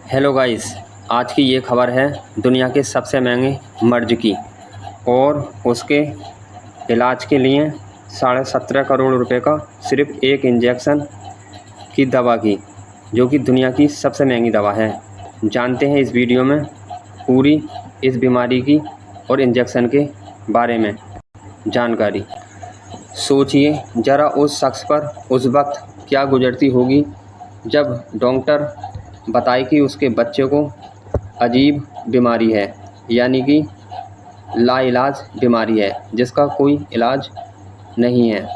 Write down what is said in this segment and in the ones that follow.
Hello guys, आज की ये खबर है दुनिया के सबसे महंगे मर्ज की और उसके इलाज के लिए 17.5 करोड़ रुपए का सिर्फ एक इंजेक्शन की दवा की, जो कि दुनिया की सबसे महंगी दवा है। जानते हैं इस वीडियो में पूरी इस बीमारी की और इंजेक्शन के बारे में जानकारी। सोचिए ज़रा उस शख्स पर उस वक्त क्या गुजरती होगी जब डॉक्टर बताए कि उसके बच्चे को अजीब बीमारी है, यानी कि लाइलाज बीमारी है जिसका कोई इलाज नहीं है।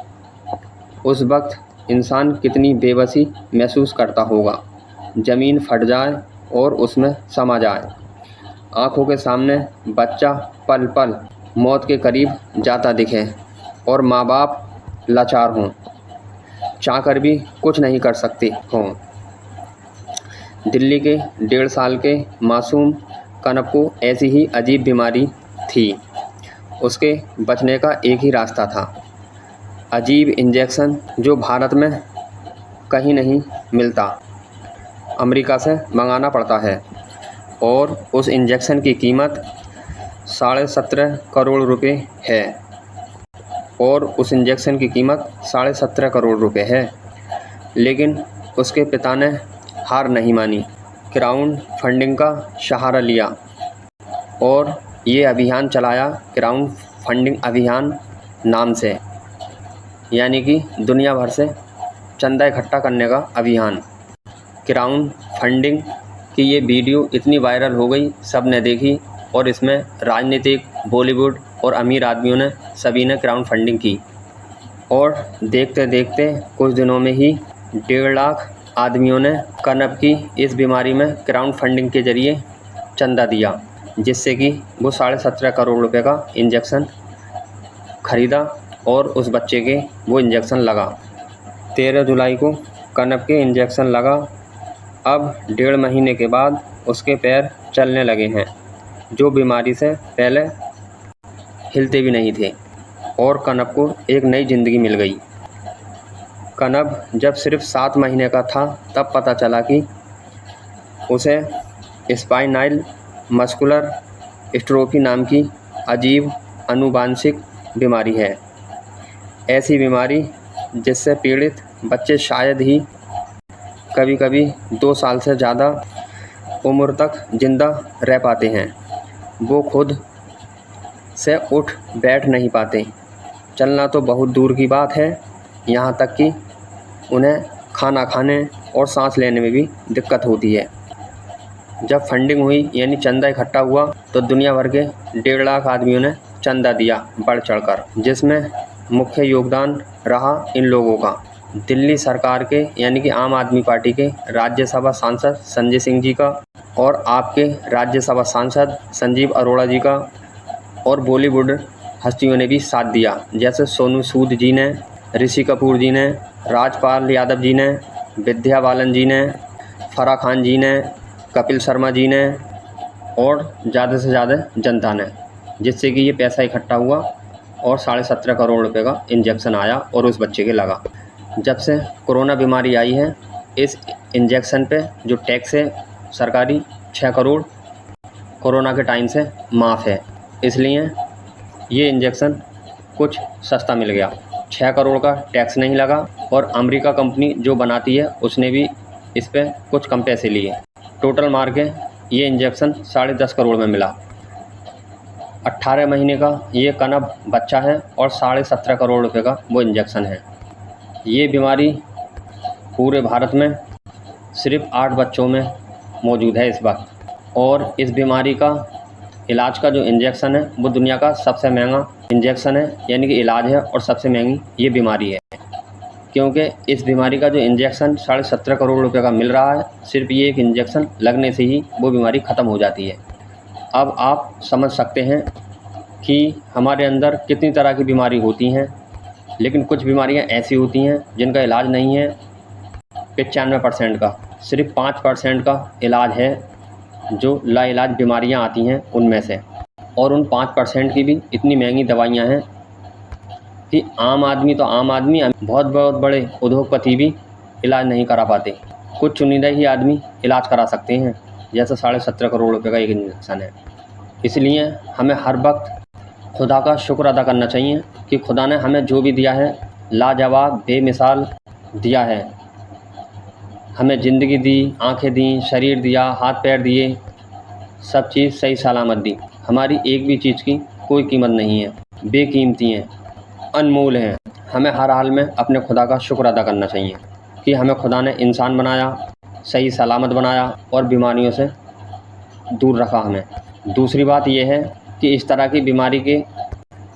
उस वक्त इंसान कितनी बेबसी महसूस करता होगा, ज़मीन फट जाए और उसमें समा जाए। आँखों के सामने बच्चा पल पल मौत के करीब जाता दिखे और माँ बाप लाचार हों, चाहकर भी कुछ नहीं कर सकते हों। दिल्ली के 1.5 साल के मासूम कनब को ऐसी ही अजीब बीमारी थी। उसके बचने का एक ही रास्ता था, अजीब इंजेक्शन जो भारत में कहीं नहीं मिलता, अमेरिका से मंगाना पड़ता है। और उस इंजेक्शन की कीमत 17.5 करोड़ रुपए है। और उस इंजेक्शन की कीमत 17.5 करोड़ रुपए है। लेकिन उसके पिता ने हार नहीं मानी, क्राउड फंडिंग का सहारा लिया और ये अभियान चलाया, क्राउड फंडिंग अभियान नाम से, यानी कि दुनिया भर से चंदा इकट्ठा करने का अभियान। क्राउड फंडिंग की ये वीडियो इतनी वायरल हो गई, सब ने देखी और इसमें राजनीतिक, बॉलीवुड और अमीर आदमियों ने सभी ने क्राउड फंडिंग की। और देखते देखते कुछ दिनों में ही 1.5 लाख आदमियों ने कनब की इस बीमारी में क्राउड फंडिंग के ज़रिए चंदा दिया, जिससे कि वो 17.5 करोड़ रुपए का इंजेक्शन ख़रीदा और उस बच्चे के वो इंजेक्शन लगा। 13 जुलाई को कनब के इंजेक्शन लगा। अब 1.5 महीने के बाद उसके पैर चलने लगे हैं, जो बीमारी से पहले हिलते भी नहीं थे, और कनब को एक नई ज़िंदगी मिल गई। कनब जब सिर्फ 7 महीने का था तब पता चला कि उसे स्पाइनाल मस्कुलर एट्रोफी नाम की अजीब आनुवांशिक बीमारी है। ऐसी बीमारी जिससे पीड़ित बच्चे शायद ही कभी कभी 2 साल से ज़्यादा उम्र तक जिंदा रह पाते हैं। वो खुद से उठ बैठ नहीं पाते, चलना तो बहुत दूर की बात है, यहाँ तक कि उन्हें खाना खाने और सांस लेने में भी दिक्कत होती है। जब फंडिंग हुई, यानी चंदा इकट्ठा हुआ, तो दुनिया भर के 1.5 लाख आदमियों ने चंदा दिया बढ़ चढ़कर, जिसमें मुख्य योगदान रहा इन लोगों का दिल्ली सरकार के, यानी कि आम आदमी पार्टी के राज्यसभा सांसद संजय सिंह जी का, और आपके राज्यसभा सांसद संजीव अरोड़ा जी का, और बॉलीवुड हस्तियों ने भी साथ दिया, जैसे सोनू सूद जी ने, ऋषि कपूर जी ने, राजपाल यादव जी ने, विद्या बालन जी ने, फराह खान जी ने, कपिल शर्मा जी ने, और ज़्यादा से ज़्यादा जनता ने, जिससे कि ये पैसा इकट्ठा हुआ और 17.5 करोड़ रुपए का इंजेक्शन आया और उस बच्चे के लगा। जब से कोरोना बीमारी आई है, इस इंजेक्शन पे जो टैक्स है सरकारी 6 करोड़ कोरोना के टाइम से माफ़ है, इसलिए ये इंजेक्शन कुछ सस्ता मिल गया। 6 करोड़ का टैक्स नहीं लगा और अमेरिका कंपनी जो बनाती है उसने भी इस पे कुछ कम पैसे लिए। टोटल मार के ये इंजेक्शन 10.5 करोड़ में मिला। 18 महीने का ये कनब बच्चा है और 17.5 करोड़ रुपए का वो इंजेक्शन है। ये बीमारी पूरे भारत में सिर्फ 8 बच्चों में मौजूद है इस वक्त, और इस बीमारी का इलाज का जो इंजेक्शन है वो दुनिया का सबसे महंगा इंजेक्शन है, यानी कि इलाज है, और सबसे महंगी ये बीमारी है, क्योंकि इस बीमारी का जो इंजेक्शन 17.5 करोड़ रुपए का मिल रहा है, सिर्फ ये एक इंजेक्शन लगने से ही वो बीमारी ख़त्म हो जाती है। अब आप समझ सकते हैं कि हमारे अंदर कितनी तरह की बीमारी होती हैं, लेकिन कुछ बीमारियां ऐसी होती हैं जिनका इलाज नहीं है 95% का, सिर्फ 5% का इलाज है जो लाइलाज बीमारियां आती हैं उनमें से। और उन 5% की भी इतनी महंगी दवाइयां हैं कि आम आदमी तो आम आदमी, बहुत बहुत बड़े उद्योगपति भी इलाज नहीं करा पाते। कुछ चुनिंदा ही आदमी इलाज करा सकते हैं, जैसे 17.5 करोड़ रुपए का एक इंजेक्शन है। इसलिए हमें हर वक्त खुदा का शुक्र अदा करना चाहिए कि खुदा ने हमें जो भी दिया है लाजवाब बेमिसाल दिया है। हमें ज़िंदगी दी, आँखें दी, शरीर दिया, हाथ पैर दिए, सब चीज़ सही सलामत दी। हमारी एक भी चीज़ की कोई कीमत नहीं है, बेकीमती हैं, अनमोल हैं। हमें हर हाल में अपने खुदा का शुक्र अदा करना चाहिए कि हमें खुदा ने इंसान बनाया, सही सलामत बनाया और बीमारियों से दूर रखा हमें। दूसरी बात यह है कि इस तरह की बीमारी के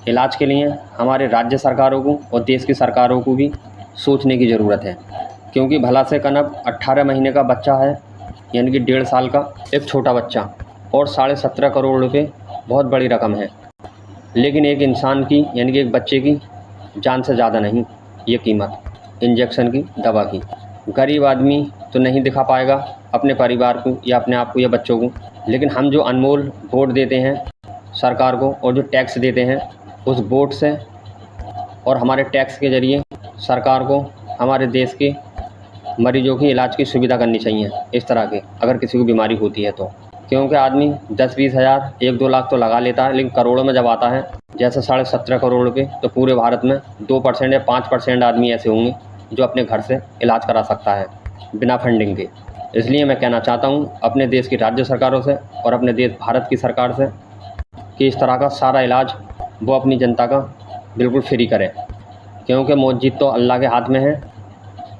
इलाज के लिए हमारे राज्य सरकारों को और देश की सरकारों को भी सोचने की ज़रूरत है, क्योंकि भला से कनब 18 महीने का बच्चा है, यानी कि 1.5 साल का एक छोटा बच्चा, और 17.5 करोड़ रुपए बहुत बड़ी रकम है। लेकिन एक इंसान की, यानी कि एक बच्चे की जान से ज़्यादा नहीं ये कीमत इंजेक्शन की, दवा की। गरीब आदमी तो नहीं दिखा पाएगा अपने परिवार को या अपने आप को या बच्चों को, लेकिन हम जो अनमोल वोट देते हैं सरकार को और जो टैक्स देते हैं, उस वोट से और हमारे टैक्स के ज़रिए सरकार को हमारे देश के मरीजों की इलाज की सुविधा करनी चाहिए। इस तरह के अगर किसी को बीमारी होती है तो, क्योंकि आदमी 10-20 हज़ार 1-2 लाख तो लगा लेता है, लेकिन करोड़ों में जब आता है जैसे 17.5 करोड़ रुपये, तो पूरे भारत में 2% या 5% आदमी ऐसे होंगे जो अपने घर से इलाज करा सकता है बिना फंडिंग के। इसलिए मैं कहना चाहता हूँ अपने देश की राज्य सरकारों से और अपने देश भारत की सरकार से कि इस तरह का सारा इलाज वो अपनी जनता का बिल्कुल फ्री करे, क्योंकि मौत जीत तो अल्लाह के हाथ में है,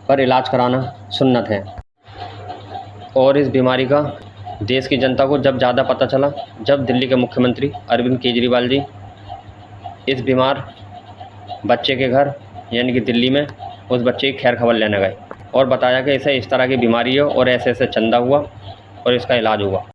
पर इलाज कराना सुन्नत है। और इस बीमारी का देश की जनता को जब ज़्यादा पता चला, जब दिल्ली के मुख्यमंत्री अरविंद केजरीवाल जी इस बीमार बच्चे के घर, यानी कि दिल्ली में, उस बच्चे की खैर खबर लेने गए और बताया कि इसे इस तरह की बीमारी है और ऐसे ऐसे चंदा हुआ और इसका इलाज हुआ।